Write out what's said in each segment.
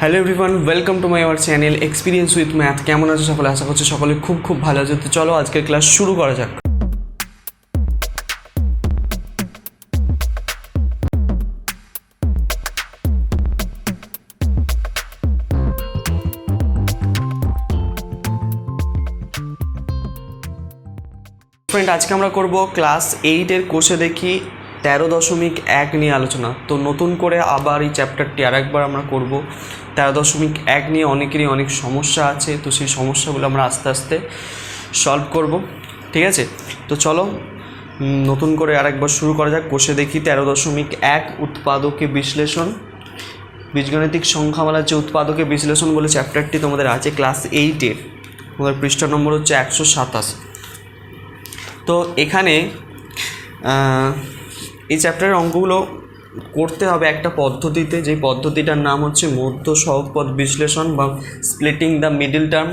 Hello everyone, welcome to my our channel experience with math. কেমন আছো সকলে? আশা করছি সকলে খুব খুব ভালো আছে। তো চলো আজকের ক্লাস শুরু করা যাক। ফ্রেন্ড, আজকে আমরা করব ক্লাস 8-এর কোষে দেখি 13.1 নিয়ে আলোচনা। তো নতুন করে আবার এই চ্যাপ্টারটি আরেকবার আমরা করব। 13.1 নিয়ে অনেকেরই অনেক সমস্যা আছে, তো সেই সমস্যাগুলো আমরা আস্তে আস্তে সলভ করব, ঠিক আছে? তো চলো নতুন করে আরেকবার শুরু করা যাক। কোষে দেখি 13.1 উৎপাদকে বিশ্লেষণ, বীজগাণিতিক সংখ্যামালার যে উৎপাদকে বিশ্লেষণ বলে চ্যাপ্টারটি তোমাদের আছে ক্লাস 8-এর। তোমাদের পৃষ্ঠা নম্বর হচ্ছে 127। তো এখানে এই চ্যাপ্টারের অঙ্কগুলো করতে হবে একটা পদ্ধতিতে, যেই পদ্ধতিটার নাম হচ্ছে মধ্য সহগপদ বিশ্লেষণ বা স্প্লিটিং দ্য মিডল টার্ম।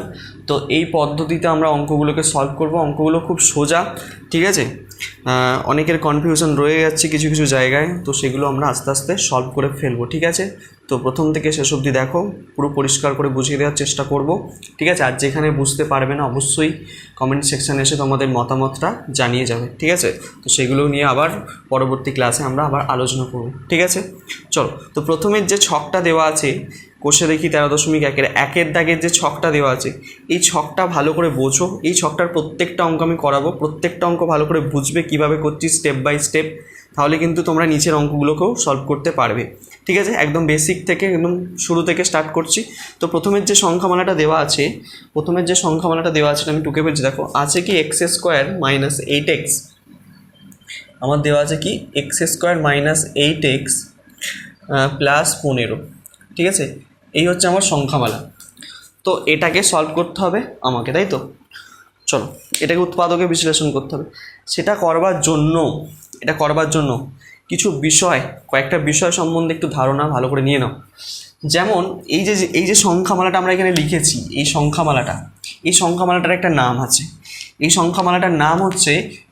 তো এই পদ্ধতিতে আমরা অঙ্কগুলোকে সলভ করব। অঙ্কগুলো খুব সোজা, ঠিক আছে? অনেকের কনফিউশন রয়ে যাচ্ছে কিছু কিছু জায়গায়, তো সেগুলো আমরা আস্তে আস্তে সলভ করে ফেলবো, ঠিক আছে? তো প্রথম থেকে শেষ অবধি দেখো, পুরো পরিষ্কার করে বুঝিয়ে দেওয়ার চেষ্টা করব, ঠিক আছে? আর যেখানে বুঝতে পারবে না অবশ্যই কমেন্ট সেকশানে এসে তোমাদের মতামতটা জানিয়ে যাবে, ঠিক আছে? তো সেগুলো নিয়ে আবার পরবর্তী ক্লাসে আমরা আবার আলোচনা করব, ঠিক আছে? চলো, তো প্রথমের যে ছকটা দেওয়া আছে কোষে দেখি 13.1-এর একের দাগের যে ছকটা দেওয়া আছে, এই ছকটা ভালো করে বোঝো। এই ছকটার প্রত্যেকটা অঙ্ক আমি করাবো, প্রত্যেকটা অঙ্ক ভালো করে বুঝবে কীভাবে করছি স্টেপ বাই স্টেপ, তাহলে কিন্তু তোমরা নিচের অঙ্কগুলোকেও সলভ করতে পারবে, ঠিক আছে? একদম বেসিক থেকে একদম শুরু থেকে স্টার্ট করছি। তো প্রথমের যে সংখ্যামালাটা দেওয়া আছে, আমি টুকে ফেলছি। দেখো আছে কি x² - 8x, আমার দেওয়া আছে কি x² - 8x প্লাস 15, ঠিক আছে? এই হচ্ছে আমার সংখ্যামালা। তো এটাকে সলভ করতে হবে আমাকে, তাই তো? চলো, এটাকে উৎপাদকে বিশ্লেষণ করতে হবে। সেটা করবার জন্য কিছু কয়েকটা বিষয় সম্বন্ধে একটু ধারণা ভালো করে নিয়ে নাও। যেমন এই যে সংখ্যামালাটা আমরা এখানে লিখেছি, এই সংখ্যামালাটার একটা নাম আছে। এই সংখ্যামালাটার নাম হচ্ছে,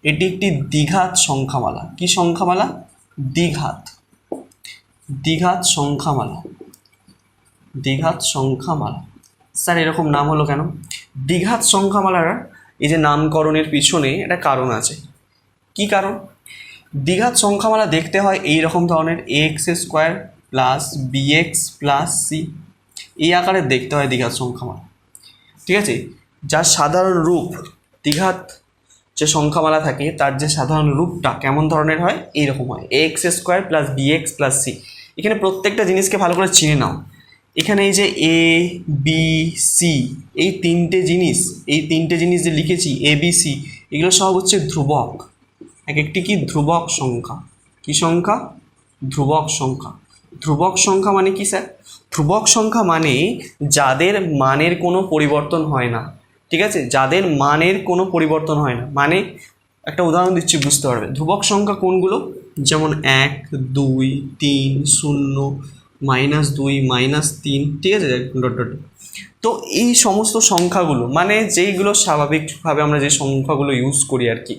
এটি একটি দ্বিঘাত সংখ্যামালা। কি সংখ্যামালা? দ্বিঘাত সংখ্যামালা। স্যার এরকম নাম হলো কেন? দ্বিঘাত সংখ্যামালার এই যে নামকরণের পিছনে একটা কারণ আছে। কি কারণ? দ্বিঘাত সংখ্যামালা দেখতে হয় এই রকম ধরনের, ax² + bx + c, এই আকারে দেখতে হয় দ্বিঘাত সংখ্যামালা, ঠিক আছে? যার সাধারণ রূপ, দ্বিঘাত যে সংখ্যামালা থাকে তার যে সাধারণ রূপটা কেমন ধরনের হয়? এইরকম হয়, ax² + bx + c। এখানে প্রত্যেকটা জিনিসকে ভালো করে চিনে নাও। এখানে এই যে a b c, এই তিনটে জিনিস যে লিখেছি a b c, এগুলো সব হচ্ছে ধ্রুবক। এক একটি কি ধ্রুবক সংখ্যা। কি সংখ্যা? ধ্রুবক সংখ্যা। ধ্রুবক সংখ্যা মানে কি স্যার? ধ্রুবক সংখ্যা মানে যাদের মানের কোনো পরিবর্তন হয় না, ঠিক আছে? যাদের মানের কোনো পরিবর্তন হয় না, মানে একটা উদাহরণ দিচ্ছি বুঝতে পারবে। ধ্রুবক সংখ্যা কোনগুলো? যেমন 1 2 3 0 -2 -3, ঠিক আছে? Dot dot. তো এই সমস্ত সংখ্যাগুলো মানে যেইগুলো স্বাভাবিকভাবে আমরা যে সংখ্যাগুলো ইউজ করি আর কি,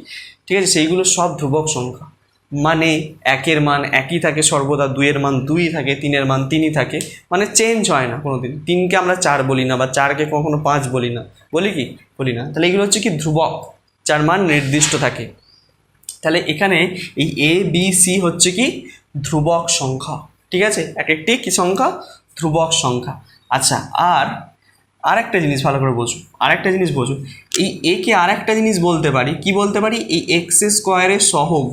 ঠিক আছে, সেইগুলো সব ধ্রুবক সংখ্যা। মানে 1-এর মান একই থাকে সর্বদা, 2-এর মান 2ই থাকে, 3-এর মান 3ই থাকে, মানে চেঞ্জ হয় না কোনো দিন। 3কে আমরা 4 বলি না, বা 4কে কখনো 5 বলি না, বলি না। তাহলে এগুলো হচ্ছে কি ধ্রুবক, যার মান নির্দিষ্ট থাকে। তাহলে এখানে এই a b c হচ্ছে কি ধ্রুবক সংখ্যা, ঠিক আছে? এক একটি কি সংখ্যা? ধ্রুবক সংখ্যা। আচ্ছা, আর একটা জিনিস ভালো করে বোঝো, এই একে আর একটা জিনিস বলতে পারি। কি বলতে পারি? এই x² সহগ।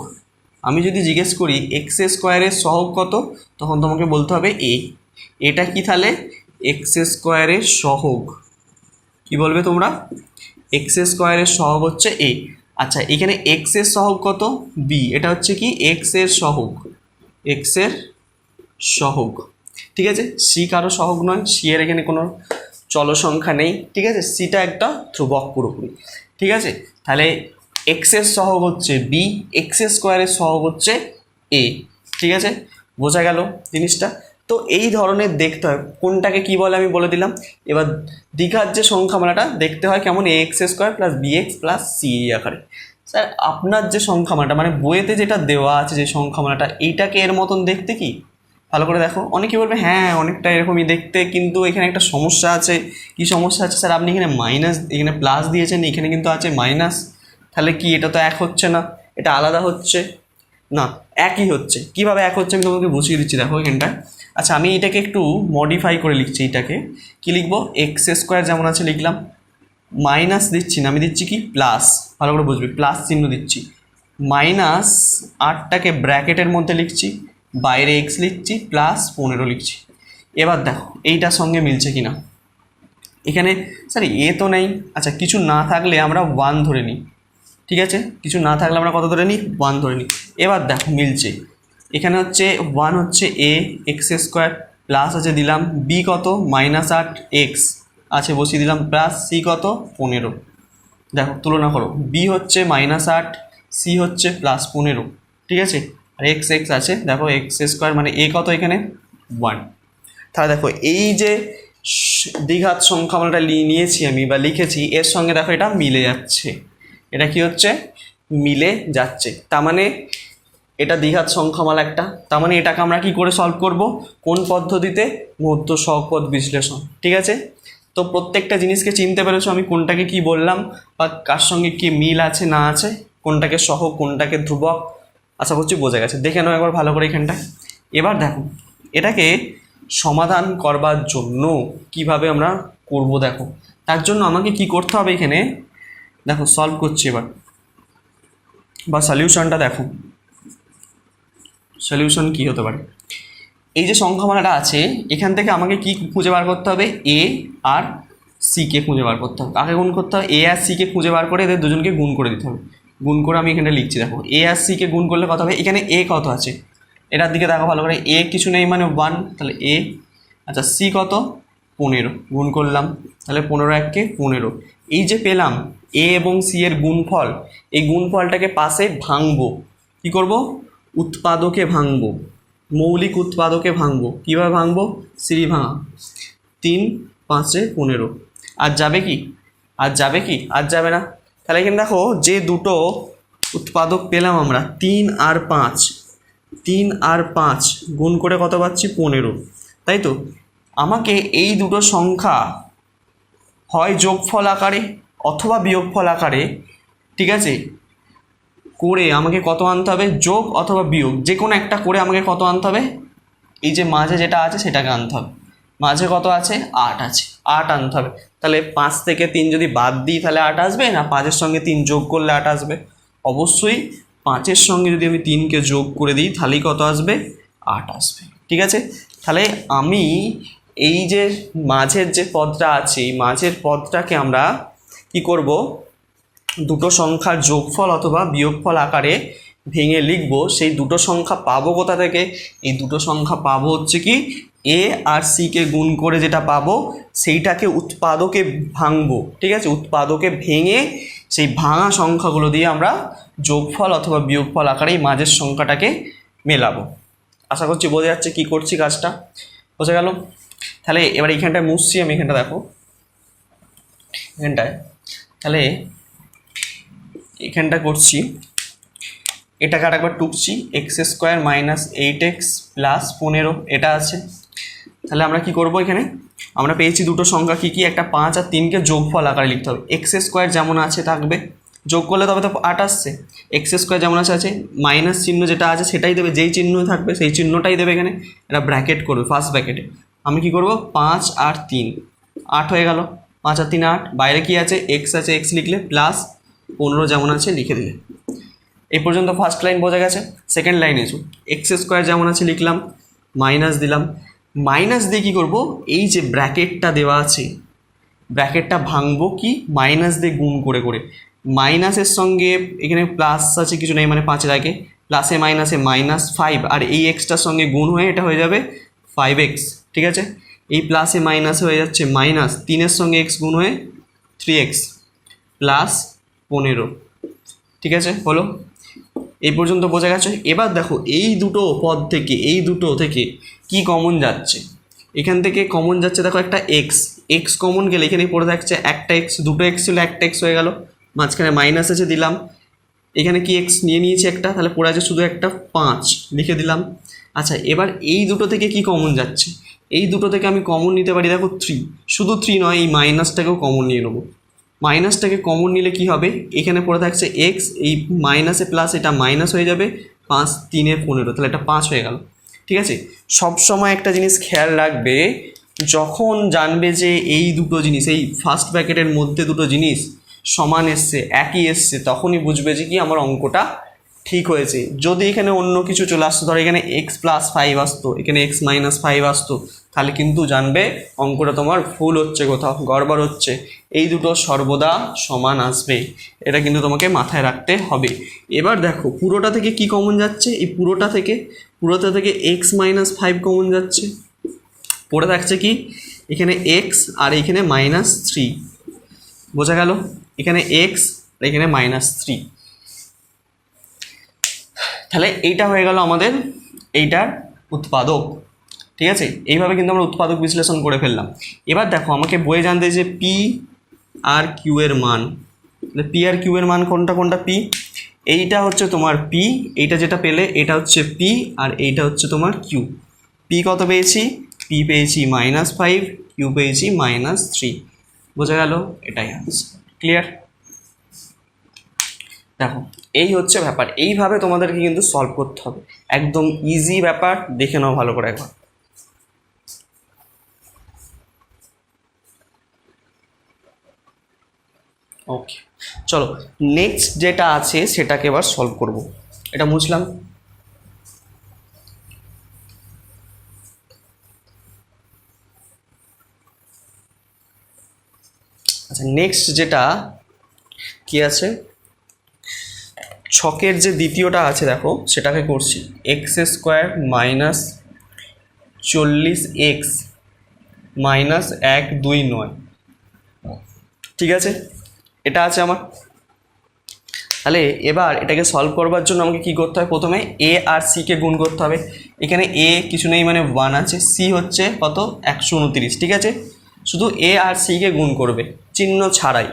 আমি যদি জিজ্ঞেস করি x² সহগ কত, তখন তোমাকে বলতে হবে a। এটা কি তাহলে? x² সহগ। কি বলবে তোমরা? x² সহগ হচ্ছে a। আচ্ছা, এখানে x এর সহগ কত? b। এটা হচ্ছে কি x এর সহগ, ঠিক আছে? c কারো সহগ নয়, c এর এখানে কোনো চল সংখ্যা নেই, ঠিক আছে? সিটা একটা ধ্রুবক পুরোপুরি, ঠিক আছে? তাহলে x এর সহগ হচ্ছে b, x² সহগ হচ্ছে a, ঠিক আছে? বোঝা গেল জিনিসটা? তো এই ধরনের দেখতে হয় কোনটাকে কি বলে আমি বলে দিলাম। এবার দ্বিঘাত যে সংখ্যামালাটা দেখতে হয় কেমন? ax² + bx + c এই আকারে। স্যার আপনার যে সংখ্যামালাটা মানে বইয়েতে যেটা দেওয়া আছে যে সংখ্যামালাটা, এইটাকে এর মতন দেখতে কি? ভালো করে দেখো। অনেকে বলবে হ্যাঁ অনেকটা এরকমই দেখতে, কিন্তু এখানে একটা সমস্যা আছে। কি সমস্যা আছে স্যার? আপনি এখানে মাইনাস, এখানে প্লাস দিয়েছেন, এখানে কিন্তু আছে মাইনাস। তাহলে কি এটা তো এক হচ্ছে না, এটা আলাদা হচ্ছে না, একই হচ্ছে। কিভাবে এক হচ্ছে আমি তোমাকে বুঝিয়ে দিচ্ছি, দেখো এখানটা। আচ্ছা আমি এটাকে একটু মডিফাই করে লিখছি। এটাকে কি লিখবো? এক্স স্কোয়ার যেমন আছে লিখলাম, মাইনাস দিচ্ছি না, আমি দিচ্ছি কি প্লাস। ভালো করে বুঝবি, প্লাস চিহ্ন দিচ্ছি। মাইনাস 8টাকে ব্র্যাকেটের মধ্যে লিখছি, বাইরে এক্স লিখছি, প্লাস 15 লিখছি। এবার দেখো এইটার সঙ্গে মিলছে কিনা। এখানে স্যার এ তো নেই, আচ্ছা কিছু না থাকলে আমরা 1 ধরে নিই, ঠিক আছে? কিছু না থাকলে আমরা কত ধরে নিই? 1 ধরে নিই। এবার দেখো মিলছে। এখানে হচ্ছে 1 হচ্ছে এ এক্স স্কোয়ার, প্লাস আছে দিলাম বি কত -8 এক্স আছে বসিয়ে দিলাম, প্লাস সি কত 15। দেখো তুলনা করো, বি হচ্ছে -8, সি হচ্ছে +15, ঠিক আছে? আর এক্স এক্স আছে, দেখো এক্স স্কোয়ার মানে এ কত এখানে 1। তাহলে দেখো এই যে দ্বিঘাত সংখ্যামালাটা নিয়েছি আমি বা লিখেছি, এর সঙ্গে দেখো এটা মিলে যাচ্ছে। এটা কি হচ্ছে? মিলে যাচ্ছে। তার মানে এটা দ্বিঘাত সংখ্যামালা একটা। তার মানে এটাকে আমরা কি করে সলভ করব? কোন পদ্ধতিতে? মধ্য সহপদ বিশ্লেষণ, ঠিক আছে? তো প্রত্যেকটা জিনিসকে চিনতে পেরেছো আমি কোনটাকে কি বললাম বা কার সঙ্গে কি মিল আছে না আছে, কোনটাকে সহগ কোনটাকে ধ্রুবক। আশা করছি বোঝা গেছে। দেখে নাও একবার ভালো করে এখানটায়। এবার দেখো এটাকে সমাধান করবার জন্য কিভাবে আমরা করব দেখো। তার জন্য আমাকে কি করতে হবে এখানে দেখো, সলভ করছি এবার বা সলিউশনটা দেখো। সলিউশন কি হতে পারে? এই যে সংখ্যামালাটা আছে এখান থেকে আমাকে কি খুঁজে বার করতে হবে? এ আর সিকে খুঁজে বার করতে হবে। কাকে গুণ করতে হবে? এ আর সিকে খুঁজে বার করে এদের দুজনকে গুণ করে দিতে হবে। গুণ করে আমি এখানে লিখছি, দেখো এ আর সিকে গুণ করলে কত হবে? এখানে এ কত আছে এটার দিকে দেখো ভালো করে। এ কিছু নেই মানে 1, তাহলে এ। আচ্ছা সি কত? 15, গুণ করলাম, তাহলে 15 1 15। এই যে পেলাম এ এবং সি এর গুণফল, এই গুণফলটাকে পাশে ভাঙবো। কি করব? উৎপাদকে ভাঙবো, মৌলিক উৎপাদকে ভাঙবো। কীভাবে ভাঙবো? সিঁড়ি ভাঙা। 3 5 15। আর যাবে কি? আর যাবে কি? আর যাবে না। তাহলে এখানে দেখো যে দুটো উৎপাদক পেলাম আমরা 3 আর 5, 3 আর 5 গুণ করে কত পাচ্ছি? 15, তাই তো? আমাকে এই দুটো সংখ্যা হয় যোগফল আকারে অথবা বিয়োগফল আকারে, ঠিক আছে, করে আমাকে কত আনতে হবে? যোগ অথবা বিয়োগ যে কোনো একটা করে আমাকে কত আনতে হবে? এই যে মাঝে যেটা আছে সেটাকে আনতে হবে। মাঝে কত আছে? 8 আছে, 8 আনতে হবে। তাহলে 5 থেকে 3 যদি বাদ দিই তাহলে 8 আসবে না 5-এর সঙ্গে 3 যোগ করলে 8 আসবে? অবশ্যই 5-এর সঙ্গে যদি আমি 3কে যোগ করে দিই তাহলেই কত আসবে? 8 আসবে, ঠিক আছে? তাহলে আমি এই যে মাঝের যে পদটা আছে এই মাঝের পদটাকে আমরা কি করব? দুটো সংখ্যার যোগফল অথবা বিয়োগফল আকারে ভেঙে লিখব। সেই দুটো সংখ্যা পাবো কোথা থেকে? এই দুটো সংখ্যা পাবো হচ্ছে কি এ আর সিকে গুণ করে যেটা পাবো সেইটাকে উৎপাদকে ভাঙবো, ঠিক আছে? উৎপাদকে ভেঙে সেই ভাঙা সংখ্যাগুলো দিয়ে আমরা যোগফল অথবা বিয়োগফল আকারে এই মাঝের সংখ্যাটাকে মেলাবো। আশা করছি বোঝা যাচ্ছে কী করছি কাজটা। বোঝা গেল? তাহলে এবার এইখানটায় মুছছি আমি, এখানটা দেখো এখানটায়। তাহলে এখানটা করছি, এটাকে আর একবার টুকছি, এক্স স্কোয়ার -8x + 15 এটা আছে। তাহলে আমরা কি করব? এখানে আমরা পেয়েছি দুটো সংখ্যা কি কি, একটা 5 আর 3কে যোগফল আকারে লিখতে হবে। এক্স স্কোয়ার যেমন আছে থাকবে, যোগ করলে তবে তো 8 আসছে। এক্স স্কোয়ার যেমন আছে মাইনাস চিহ্ন যেটা আছে সেটাই দেবে, যেই চিহ্ন থাকবে সেই চিহ্নটাই দেবে। এখানে এটা ব্র্যাকেট করবে, ফার্স্ট ব্র্যাকেটে। আমি কি করব? 5 আর 3 8 হয়ে গেল, 5 আর 3 8। বাইরে কি আছে? এক্স আছে, এক্স লিখলে প্লাস 15 যেমন আছে লিখে দিলে। এই পর্যন্ত ফার্স্ট লাইন বোঝা গেছে। সেকেন্ড লাইন এসো, এক্স স্কোয়ার যেমন আছে লিখলাম, মাইনাস দিলাম। মাইনাস দিয়ে কী করবো? এই যে ব্র্যাকেটটা দেওয়া আছে ব্র্যাকেটটা ভাঙবো কি মাইনাস দিয়ে গুণ করে করে। মাইনাসের সঙ্গে এখানে প্লাস আছে কিছু নেই মানে 5-এর আগে, প্লাসে মাইনাসে -5 আর এই এক্সটার সঙ্গে গুণ হয়ে এটা হয়ে যাবে 5x, ঠিক আছে? এই প্লাসে মাইনাসে হয়ে যাচ্ছে মাইনাস 3-এর সঙ্গে এক্স গুণ হয়ে 3x প্লাস 15, ঠিক আছে? হলো? এই পর্যন্ত বোঝা গেছে। এবার দেখো এই দুটো পদ থেকে এই দুটো থেকে কি কমন যাচ্ছে? এখান থেকে কমন যাচ্ছে দেখো একটা এক্স, এক্স কমন গেলে এখানে পড়ে থাকছে একটা এক্স, দুটো এক্স ছিল একটা এক্স হয়ে গেল, মাঝখানে মাইনাস আছে দিলাম, এখানে কি এক্স নিয়ে নিয়েছি একটা, তাহলে পড়ে আছে শুধু একটা 5 লিখে দিলাম। আচ্ছা এবার এই দুটো থেকে কি কমন যাচ্ছে, এই দুটো থেকে আমি কমন নিতে পারি দেখো 3, শুধু 3 নয় এই মাইনাসটাকেও কমন নিয়ে নেবো। মাইনাসটাকে কমন নিলে কি হবে, এখানে পড়ে থাকছে এক্স, এই মাইনাসে প্লাস এটা মাইনাস হয়ে যাবে, 5 3 15, তাহলে এটা 5 হয়ে গেল। ঠিক আছে, সব সময় একটা জিনিস খেয়াল রাখবে, যখন জানবে যে এই দুটো জিনিস, এই ফার্স্ট ব্র্যাকেটের মধ্যে দুটো জিনিস সমান এসছে, একই এসছে, তখনই বুঝবে যে কি আমার অঙ্কটা ঠিক হয়েছে। যদি এখানে অন্য কিছু চলে আসতো, ধরো এখানে এক্স প্লাস 5 আসতো, এখানে এক্স মাইনাস 5 আসতো, তাহলে কিন্তু জানবে অঙ্কটা তোমার ভুল হচ্ছে, কোথাও গড়বড় হচ্ছে। এই দুটো সর্বদা সমান আসবে, এটা কিন্তু তোমাকে মাথায় রাখতে হবে। এবার দেখো পুরোটা থেকে কি কমন যাচ্ছে, এই পুরোটা থেকে এক্স মাইনাস 5 কমন যাচ্ছে, পড়ে থাকছে কি এখানে এক্স আর এখানে -3, বোঝা গেল, এখানে এক্স আর এখানে -3। তাহলে এইটা হয়ে গেল আমাদের এইটার উৎপাদক। ঠিক আছে, এইভাবে কিন্তু আমরা উৎপাদক বিশ্লেষণ করে ফেললাম। এবার দেখো আমাকে বইয়ে জানতে যে পি আর কিউ এর মান, পি আর কিউ এর মান কোনটা কোনটা, পি এইটা হচ্ছে তোমার পি, এইটা যেটা পেলে এটা হচ্ছে পি, আর এইটা হচ্ছে তোমার কিউ। পি কত পেয়েছি, পি পেয়েছি -5, কিউ পেয়েছি -3, বোঝা গেল, এটাই আনসার। ক্লিয়ার? দেখো এই হচ্ছে ব্যাপার, এইভাবে তোমাদেরকে কিন্তু সলভ করতে হবে, একদম ইজি ব্যাপার, দেখে নাও ভালো করে একবার। ওকে চলো, নেক্সট যেটা আছে সেটাকে এবার সলভ করব। এটা বুঝলাম। আচ্ছা নেক্সট যেটা কি আছে, ছকের যে দ্বিতীয়টা আছে দেখো সেটাকে করছি, x² - 40x -129। ঠিক আছে, এটা আছে আমার। তাহলে এবার এটাকে সলভ করবার জন্য আমাকে কি করতে হবে, প্রথমে এ আর সিকে গুণ করতে হবে। এখানে এ কিছু নেই মানে 1 আছে, সি হচ্ছে কত 129। ঠিক আছে, শুধু এ আর সিকে গুণ করবে চিহ্ন ছাড়াই।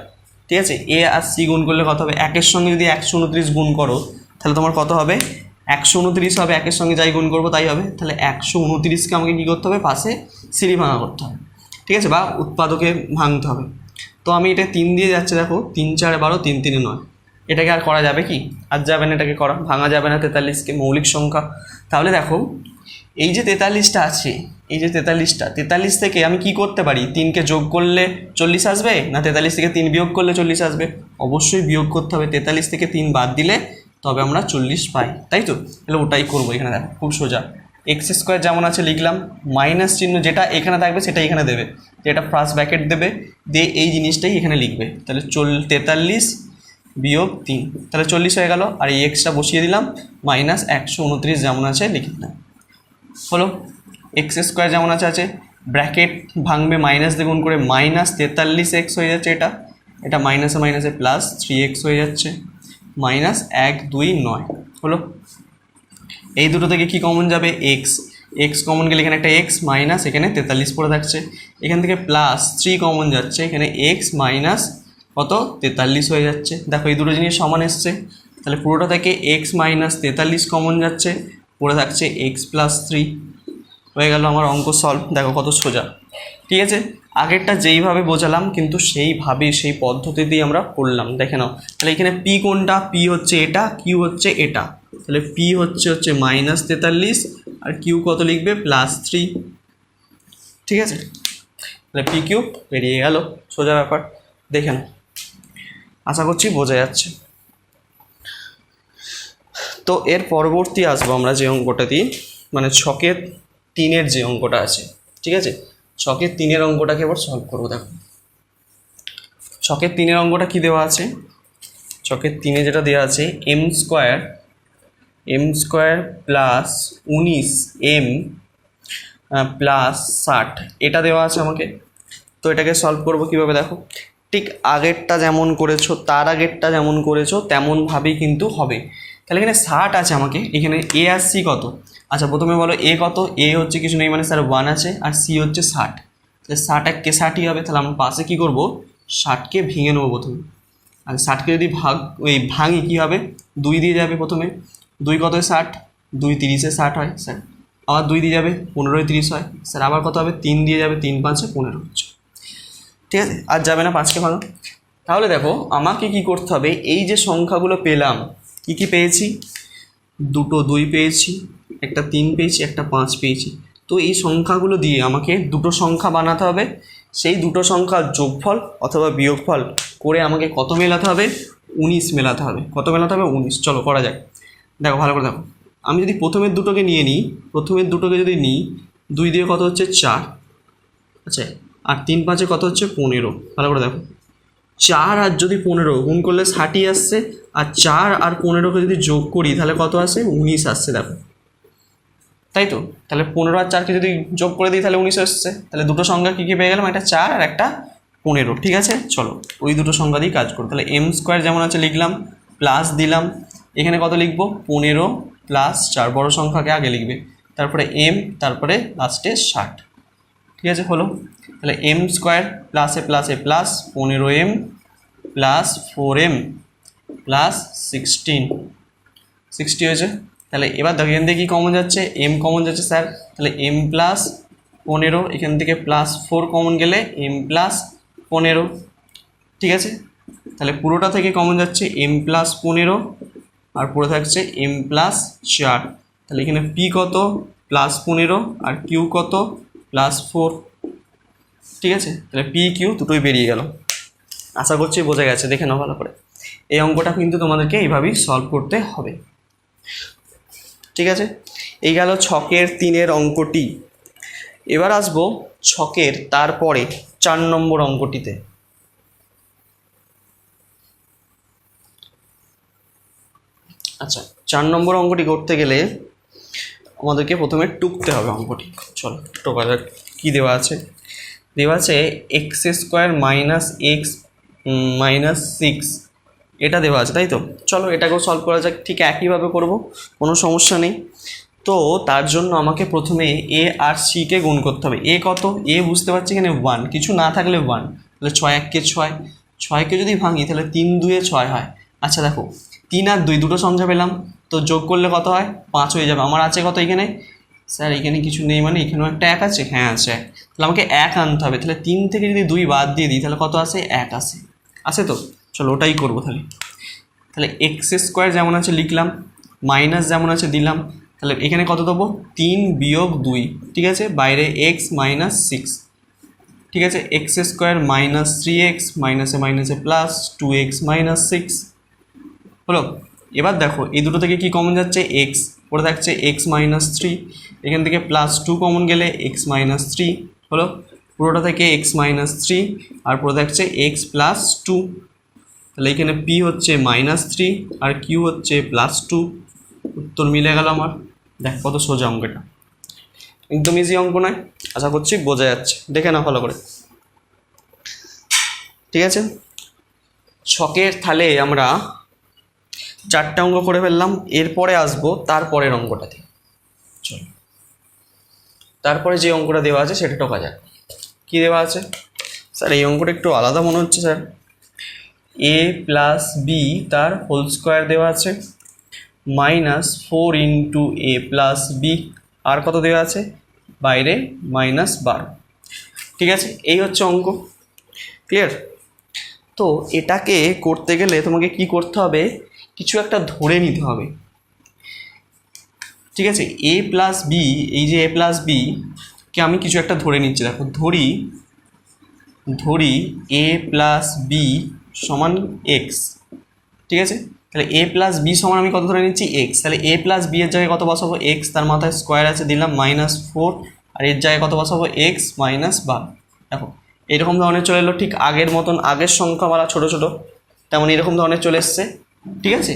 ঠিক আছে, এ আর সি গুণ করলে কত হবে, একের সঙ্গে যদি 129 গুণ করো তাহলে তোমার কত হবে 129 হবে, একের সঙ্গে যাই গুণ করবো তাই হবে। তাহলে 129কে আমাকে কী করতে হবে, পাশে সিঁড়ি ভাঙা করতে হবে। ঠিক আছে, বা উৎপাদকে ভাঙতে হবে। তো আমি এটা 3 দিয়ে যাচ্ছে, দেখো 3 4 12, 3 3 9, এটাকে আর করা যাবে কি, আর যাবে না, এটাকে করা ভাঙা যাবে না 43কে, মৌলিক সংখ্যা। তাহলে দেখো এই যে 43টা আছে, এই যে 43 থেকে আমি কি করতে পারি, 3কে যোগ করলে 40 আসবে, না 43 থেকে 3 বিয়োগ করলে 40 আসবে, অবশ্যই বিয়োগ করতে হবে। 43 থেকে 3 বাদ দিলে তবে আমরা 40 পাই, তাই তো? তাহলে ওটাই করবো। এখানে দেখো খুব সোজা, x² যেমন আছে লিখলাম, মাইনাস চিহ্ন যেটা এখানে থাকবে সেটা এখানে দেবে, যেটা ফার্স্ট ব্র্যাকেট দেবে দিয়ে এই জিনিসটাই এখানে লিখবে। তাহলে 43 বিয়োগ 3, তাহলে 40 হয়ে গেল, আর এই এক্সটা বসিয়ে দিলাম, -129 যেমন আছে লিখে দিলাম। হলো, x² যেমন আছে ব্র্যাকেট ভাঙবে মাইনাস দিয়ে গুণ করে, -43x হয়ে যাচ্ছে, এটা মাইনাসে মাইনাসে +3x হয়ে যাচ্ছে, -129। হলো, এই দুটো থেকে কি কমন যাবে, x কমন গেলে এখানে একটা x মাইনাস এখানে 43 পড়ে থাকছে, এখান থেকে +3 কমন যাচ্ছে, এখানে x মাইনাস কত 43 হয়ে যাচ্ছে। দেখো এই দুটো জিনিস সমান এসছে, তাহলে পুরোটা থেকে x - 43 কমন যাচ্ছে, পড়ে থাকছে x + 3, হয়ে গেল আমার অঙ্ক সলভ। দেখো কত সোজা। ঠিক আছে, আগেরটা যেইভাবে বোঝালাম কিন্তু সেইভাবেই সেই পদ্ধতিতেই আমরা করলাম, দেখে নাও। তাহলে এখানে পি কোনটা, পি হচ্ছে এটা, কিউ হচ্ছে এটা, তাহলে পি হচ্ছে -43 আর কিউ কত লিখবে +3। ঠিক আছে, তাহলে পি কিউ বেরিয়ে গেল, সোজা ব্যাপার, দেখে নাও। আশা করছি বোঝা যাচ্ছে। তো এর পরবর্তী আসবো আমরা যে অঙ্কটা দিয়ে, মানে ছকের 3-এর যে অঙ্কটা আছে। ঠিক আছে, ছকের 3-এর অঙ্কটাকে এবার সলভ করবো। দেখো ছকের 3-এর অঙ্কটা কি দেওয়া আছে, ছকের 3-এ যেটা দেওয়া আছে m² + 19m + 60, এটা দেওয়া আছে আমাকে। তো এটাকে সলভ করবো কীভাবে, দেখো ঠিক আগেরটা যেমন করেছো, তার আগেরটা যেমন করেছো তেমনভাবেই কিন্তু হবে। তাহলে এখানে 60 আছে আমাকে, এখানে এ আর সি কত, আচ্ছা প্রথমে বলো এ কত, এ হচ্ছে কিছু নেই মানে স্যার 1 আছে, আর সি হচ্ছে 60, তাহলে 60 1 কে 60ই হবে। তাহলে আমরা পাশে কী করবো, 60কে ভেঙে নেবো প্রথমে, আর 60কে যদি ভাঙি কী হবে, 2 দিয়ে যাবে প্রথমে, 2 কত 60, 2 30-এ 60 হয় স্যার, আবার 2 দিয়ে যাবে 15-এ 30 হয় স্যার, আবার কত হবে 3 দিয়ে যাবে, 3 5-এ 15 হচ্ছে, ঠিক আছে, আর যাবে না 5কে ভাঙা। তাহলে দেখো আমাকে কি করতে হবে, এই যে সংখ্যাগুলো পেলাম, কি কি পেয়েছি, দুটো 2 পেয়েছি, একটা 3 পেয়েছি, একটা 5 পেয়েছি, তো এই সংখ্যাগুলো দিয়ে আমাকে দুটো সংখ্যা বানাতে হবে, সেই দুটো সংখ্যার যোগফল অথবা বিয়োগফল করে আমাকে কত মেলাতে হবে, 19 মেলাতে হবে। কত মেলাতে হবে, 19। চলো করা যাক। দেখো ভালো করে দেখো, আমি যদি প্রথমের দুটোকে নিয়ে নিই, প্রথমের দুটোকে যদি নিই, 2 দিয়ে কত হচ্ছে 4, আচ্ছা, আর 3 5-এ কত হচ্ছে 15। ভালো করে দেখো, 4 আর যদি 15 গুণ করলে 60 আসছে, আর 4 আর 15কে যদি যোগ করি তাহলে কত আসে, 19 আসছে। দেখো তাই তো, তাহলে 15 আর 4কে যদি যোগ করে দিই তাহলে 19 আসছে। তাহলে দুটো সংখ্যা কী কী পেয়ে গেলাম, একটা 4 আর একটা 15, ঠিক আছে। চলো ওই দুটো সংখ্যা দিয়েই কাজ করো। তাহলে m² যেমন আছে লিখলাম, প্লাস দিলাম, এখানে কত লিখবো, 15 প্লাস 4, বড় সংখ্যাকে আগে লিখবে, তারপরে m, তারপরে লাস্টে 60, ঠিক আছে, হলো। তাহলে m² প্লাসে প্লাসে plus 15m plus 4m plus 60 হয়েছে। তাহলে এবার দেখো এখান থেকে কী কমন যাচ্ছে, m কমন যাচ্ছে স্যার, তাহলে m প্লাস 15, এখান থেকে প্লাস 4 কমন গেলে m প্লাস 15, ঠিক আছে। তাহলে পুরোটা থেকে কমন যাচ্ছে m প্লাস 15, আর পড়ে থাকছে m প্লাস 4। তাহলে এখানে p কত, প্লাস 15, আর q কত, প্লাস 4, ঠিক আছে। তাহলে p q দুটোই বেরিয়ে গেল। আশা করছি বোঝা গেছে, দেখে নাও ভালো করে। এই অঙ্কটা কিন্তু তোমাদেরকে এইভাবেই সলভ করতে হবে, ঠিক আছে। এই গেল ছকের 3-এর অঙ্কটি। এবার আসবো ছকের তারপরে 4 নম্বর অঙ্কটিতে। আচ্ছা, 4 নম্বর অঙ্কটি করতে গেলে আমাদেরকে প্রথমে টুকতে হবে অঙ্কটি। চলো টোকা যাক। কী দেওয়া আছে, দেওয়া আছে x² মাইনাস এক্স মাইনাস 6, এটা দেওয়া আছে, তাই তো। চলো এটাকেও সলভ করা যাক, ঠিক একইভাবে করব, কোনো সমস্যা নেই। তো তার জন্য আমাকে প্রথমে এ আর সিকে গুণ করতে হবে। এ কত, এ বুঝতে পারছি এখানে 1, কিছু না থাকলে 1, তাহলে 6 1-কে 6, 6কে যদি ভাঙি তাহলে 3 2-এ 6 হয়। আচ্ছা দেখো 3 আর 2 দুটো সংখ্যা পেলাম, তো যোগ করলে কত হয়, 5 হয়ে যাবে। আমার আছে কত এখানে, স্যার এখানে কিছু নেই মানে এখানেও একটা 1 আছে, হ্যাঁ আছে 1, তাহলে আমাকে 1 আনতে হবে। তাহলে 3 থেকে যদি 2 বাদ দিয়ে দিই তাহলে কত আসে, 1 আসে, আছে তো। চলো ওটাই করবো তাহলে। তাহলে x² যেমন আছে লিখলাম, মাইনাস যেমন আছে দিলাম, তাহলে এখানে কত দেবো, 3 বিয়োগ 2, ঠিক আছে, বাইরে x মাইনাস 6, ঠিক আছে। x² মাইনাস 3x, মাইনাসে মাইনাসে প্লাস 2x মাইনাস 6, হলো। এবার দেখো এই দুটো থেকে কি কমন যাচ্ছে, x, পরে থাকছে x মাইনাস 3, এখান থেকে প্লাস 2 কমন গেলে x মাইনাস 3, হলো। পুরোটা থেকে x মাইনাস 3, আর পরে থাকছে x প্লাস 2, তাহলে এখানে p হচ্ছে -3 আর q হচ্ছে +2, উত্তর মিলে গেল আমার। দেখ কত সোজা অঙ্কটা, একদম ইজি অঙ্ক নয়, আশা করছি বোঝা যাচ্ছে, দেখে না ভালো করে, ঠিক আছে। ছকের তাহলে আমরা 4টে অঙ্ক করে ফেললাম। এরপরে আসবো তারপরের অঙ্কটাতে। চলো তারপরে যে অঙ্কটা দেওয়া আছে সেটা টোকা যাক। কী দেওয়া আছে স্যার, এই অঙ্কটা একটু আলাদা মনে হচ্ছে স্যার। a প্লাস বি তার হোল স্কোয়ার দেওয়া আছে, -4 ইন্টু a প্লাস বি, আর কত দেওয়া আছে বাইরে -12, ঠিক আছে। এই হচ্ছে অঙ্ক, ক্লিয়ার। তো এটাকে করতে গেলে তোমাকে কি করতে হবে, কিছু একটা ধরে নিতে হবে, ঠিক আছে। a প্লাস বি, এই যে a প্লাস বি কে আমি কিছু একটা ধরে নিচ্ছি। দেখো ধরি a প্লাস বি সমান এক্স, ঠিক আছে। তাহলে a প্লাস বি সমান আমি কত ধরে নিচ্ছি, এক্স। তাহলে a প্লাস বি এর জায়গায় কত বসাবো, এক্স, তার মাথায় স্কোয়ার আছে দিলাম -4, আর এর জায়গায় কত বসাবো, এক্স -12। দেখো এরকম ধরনের চলে এলো, ঠিক আগের মতন, আগের সংখ্যামালা ছোটো ছোটো, তেমন এরকম ধরনের চলে এসছে, ঠিক আছে।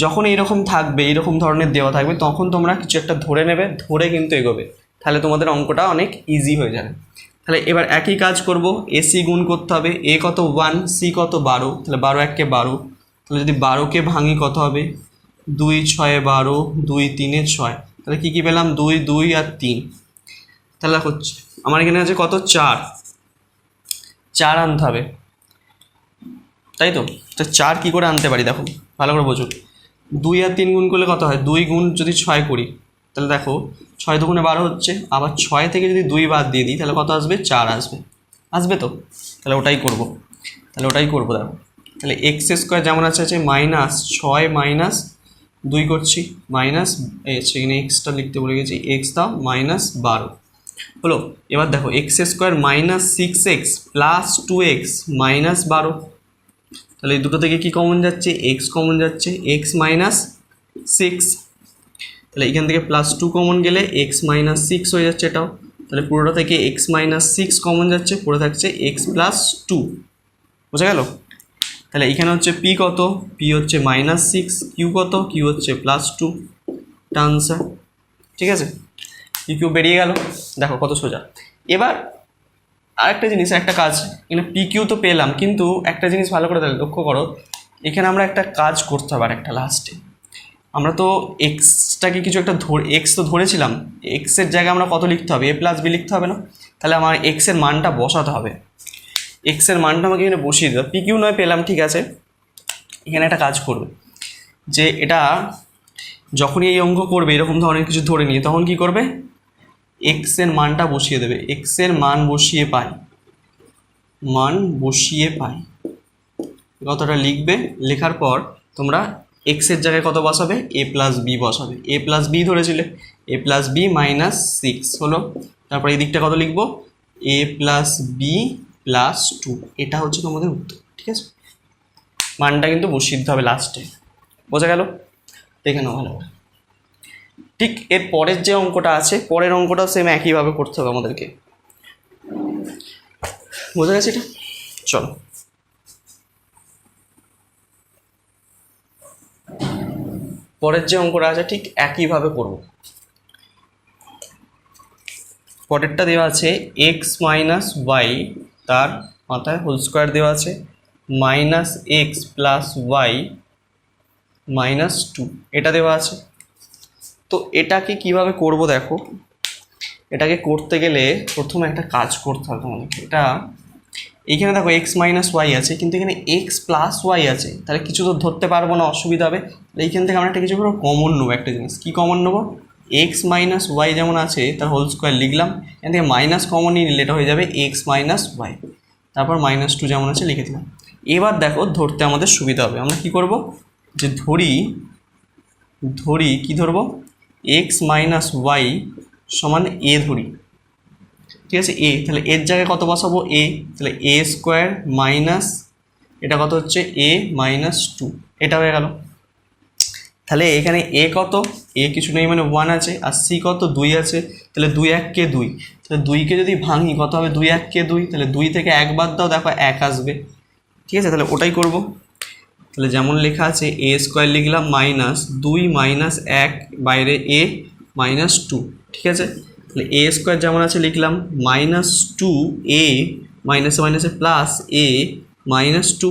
যখন এইরকম থাকবে, এইরকম ধরনের দেওয়া থাকবে, তখন তোমরা কিছু একটা ধরে নেবে, ধরে কিন্তু এগোবে, তাহলে তোমাদের অঙ্কটা অনেক ইজি হয়ে যাবে। তাহলে এবার একই কাজ করব, এসি গুণ করতে হবে, এ কত 1, সি কত 12, তাহলে 12 1-কে 12, তাহলে যদি 12কে ভাঙি কত হবে, 2 6 12, 2 3 6, তাহলে কী কী পেলাম, 2 2 আর 3, তাহলে হচ্ছে আমার এখানে আছে কত 4 আনতে হবে, তাই তো? তো 4 কী করে আনতে পারি দেখো, ভালো করে বোঝো। 2 আর 3 গুণ করলে কত হয়? 2 গুণ যদি 6 করি তাহলে দেখো 6 দুগুণে 12 হচ্ছে, আবার 6 থেকে যদি 2 বাদ দিয়ে দিই তাহলে কত আসবে? 4 আসবে। আসবে তো? তাহলে ওটাই করব, দেখো। তাহলে এক্স স্কোয়ার যেমন আছে -6 মাইনাস 2 করছি, মাইনাস সেখানে এক্সটা লিখতে বলে গেছি, এক্স দাও -12 হলো। এবার দেখো x square -6x plus 2x -12, তাহলে এই দুটো থেকে কি কমন যাচ্ছে? এক্স কমন যাচ্ছে, এক্স -6, তাহলে এখান থেকে +2 কমন গেলে এক্স -6 হয়ে যাচ্ছে এটাও, তাহলে পুরোটা থেকে এক্স -6 কমন যাচ্ছে, পড়ে থাকছে এক্স +2। বোঝা গেল? তাহলে এখানে হচ্ছে পি কত? পি হচ্ছে -6, কিউ কত? কিউ হচ্ছে +2, এটা আনসার। ঠিক আছে, কিউ বেরিয়ে গেল, দেখো কত সোজা। এবার আরেকটা জিনিস, একটা কাজ, এখানে পি কিউ তো পেলাম, কিন্তু একটা জিনিস ভালো করে লক্ষ্য করো, এখানে আমরা একটা কাজ করতে হবে, আর একটা লাস্টে আমরা তো এক্সটাকে কিছু একটা এক্স তো ধরেছিলাম, এক্সের জায়গায় আমরা কত লিখতে হবে? a+b লিখতে হবে না? তাহলে আমার এক্সের মানটা বসাতে হবে, এক্সের মানটা আমাকে এখানে বসিয়ে দিতে হবে। পি কিউ নয় পেলাম, ঠিক আছে, এখানে একটা কাজ করবে যে এটা যখনই এই অঙ্ক করবে এরকম ধরনের কিছু ধরে নিয়ে, তখন কি করবে? এক্সের মানটা বসিয়ে দেবে, এক্সের মান বসিয়ে পাই কতটা লিখবে, লেখার পর তোমরা এক্সের জায়গায় কত বসাবে? a+b বসাবে, a+b ধরেছিলে, a+b -6 হলো। তারপর এই দিকটা কত লিখবো? a+b +2, এটা হচ্ছে তোমাদের উত্তর। ঠিক আছে, মানটা কিন্তু বসিয়ে দিতে হবে লাস্টে। বোঝা গেল? দেখে নাও ভালো করে। ঠিক এর পরের যে অঙ্কটা আছে, পরের অঙ্কটা সেম একইভাবে করতে হবে আমাদেরকে। বোঝা গেছে এটা? চলো, পরের যে অঙ্কটা আছে ঠিক একইভাবে করব। পরেরটা দেওয়া আছে এক্স মাইনাস ওয়াই, তার মাথায় হোল স্কোয়ার দেওয়া আছে, -x + y -2, এটা দেওয়া আছে। তো এটাকে কিভাবে করব দেখো, এটাকে করতে গেলে প্রথমে একটা কাজ করতে হবে তোমাদেরকে। এটা এইখানে দেখো এক্স মাইনাস ওয়াই আছে, কিন্তু এখানে এক্স প্লাস ওয়াই আছে, তাহলে কিছু তো ধরতে পারবো না, অসুবিধা হবে। তাহলে এইখান থেকে আমরা একটা কিছু করে কমন নেবো, একটা জিনিস কি কমন নেবো? এক্স মাইনাস ওয়াই যেমন আছে তার হোল স্কোয়ার লিখলাম, এখান থেকে মাইনাস কমন নিয়ে নিলে এটা হয়ে যাবে এক্স মাইনাস ওয়াই, তারপর -2 যেমন আছে লিখে দিলাম। এবার দেখো ধরতে আমাদের সুবিধা হবে, আমরা কি করব? যে ধরি কি ধরবো? এক্স মাইনাস ওয়াই সমান এ ধরি, ঠিক আছে, এ। তাহলে এর জায়গায় কত বসাবো? এ, তাহলে এ স্কোয়ার মাইনাস এটা কত হচ্ছে? এ -2, এটা হয়ে গেল। তাহলে এখানে এ কত? এ কিছু নেই মানে 1 আছে, আর সি কত? 2 আছে, তাহলে 2 1 কে 2, তাহলে 2কে যদি ভাঙি কত হবে? 2 1 কে 2, তাহলে 2 থেকে 1 বাদ দাও, দেখো 1 আসবে। ঠিক আছে, তাহলে ওটাই করব। তাহলে যেমন লেখা আছে এ স্কোয়ার লিখলাম -2 -1 বাইরে এ -2, ঠিক আছে। তাহলে এ স্কোয়ার যেমন আছে লিখলাম -2 এ মাইনাসে মাইনাসে প্লাস এ -2,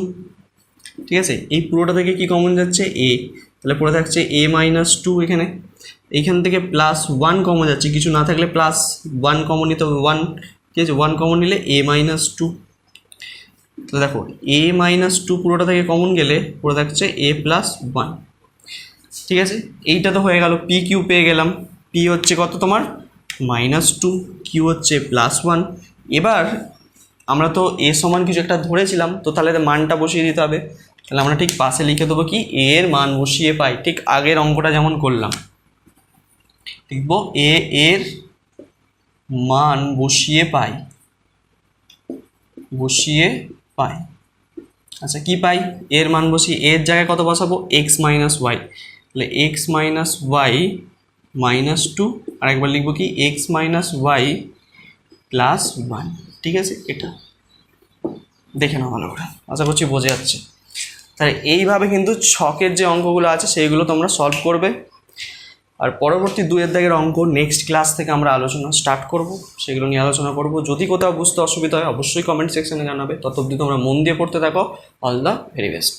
ঠিক আছে। এই পুরোটা থেকে কি কমন যাচ্ছে? এ, তাহলে পড়ে থাকছে এ -2, এখানে এইখান থেকে +1 কমন যাচ্ছে, কিছু না থাকলে +1 কমন নিতে হবে, 1, ঠিক আছে, 1 কমন নিলে এ -2। তাহলে দেখো এ -2 পুরোটা থেকে কমন গেলে পড়ে থাকছে এ +1, ঠিক আছে। এইটা তো হয়ে গেল, পি কিউ পেয়ে গেলাম। পি হচ্ছে কত তোমার? -2, কিউ হচ্ছে +1। এবার আমরা তো এ সমান কিছু একটা ধরেছিলাম, তো তাহলে মানটা বসিয়ে দিতে হবে। তাহলে আমরা ঠিক পাশে লিখে দেবো কি? এর মান বসিয়ে পাই, ঠিক আগের অঙ্কটা যেমন করলাম লিখবো এর মান বসিয়ে পাই। আচ্ছা কি পাই? এর মান বসিয়ে এর জায়গায় কত বসাবো? এক্স মাইনাস ওয়াই, তাহলে এক্স মাইনাস ওয়াই -2, আর একবার লিখবো কি? এক্স মাইনাস ওয়াই +1, ঠিক আছে। এটা দেখে নাও ভালো করে, আশা করছি বোঝা যাচ্ছে। তাহলে এইভাবে কিন্তু ছকের যে অঙ্কগুলো আছে সেইগুলো তোমরা সলভ করবে। আর পরবর্তী 2 দাগের অঙ্ক নেক্সট ক্লাস থেকে আমরা আলোচনা স্টার্ট করব, সেগুলো নিয়ে আলোচনা করব। যদি কোথাও বুঝতে অসুবিধা হয় অবশ্যই কমেন্ট সেকশনে জানাবে। তত অবধি তোমরা মন দিয়ে পড়তে থাকো। All the very best.